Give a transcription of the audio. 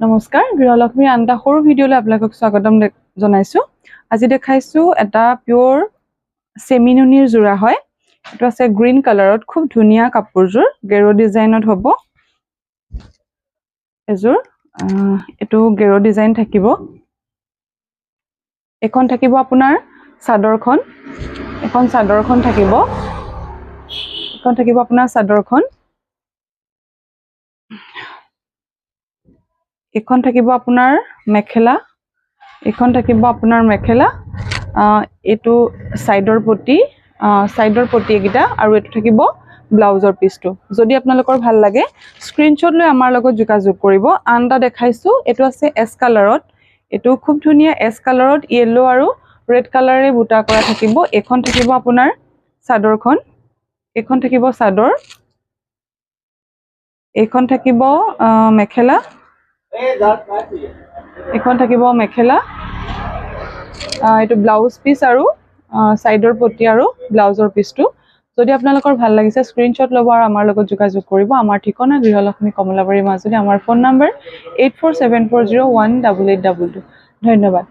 নমস্কাৰ গৃহলক্ষ্মী আনটা সৰু ভিডিঅ'লৈ আপোনালোকক স্বাগতম জনাইছো আজি দেখাইছো এটা পিওৰ সেমিনুনিৰ জোৰা হয় এটো আছে গ্ৰীন কালাৰত খুব ধুনিয়া কাপোৰজোৰ গেৰো ডিজাইনত হ'ব এজোৰ এটো গেৰো ডিজাইন থাকিব এখন থাকিব আপোনাৰ চাদৰখন এখন চাদৰখন থাকিব আপোনাৰ চাদৰখন এখন থাকিব আপোনাৰ মেখেলা এখন থাকিব আপোনাৰ মেখেলা এটো সাইডৰ পটি এগিটা আৰু এটো থাকিব ব্লাউজৰ পিছটো যদি আপোনালোকৰ ভাল লাগে স্ক্ৰিনশ্বট লৈ আমাৰ লগত যোগাযোগ কৰিব আনটা দেখাইছো এটো আছে এস কালাৰত এটো খুব ধুনিয়া এস কালাৰত ইয়েলো আৰু ৰেড কালাৰে বুটা কৰা থাকিব এখন থাকিব আপোনাৰ চাদৰখন এখন থাকিব চাদৰ এখন থাকিব মেখেলা এখন থাকিব মেখেলা এটো ব্লাউজ পিস আৰু সাইডৰ পটি আৰু ব্লাউজৰ পিসটো যদি আপোনালোকৰ ভাল লাগিছে স্ক্ৰিনশ্বট লব আৰু আমাৰ লগত যোগাযোগ কৰিব আমাৰ ঠিকনা গৃহলক্ষ্মী কমলাবাৰী মাজুলী আমাৰ ফোন নম্বৰ 8474018822 ধন্যবাদ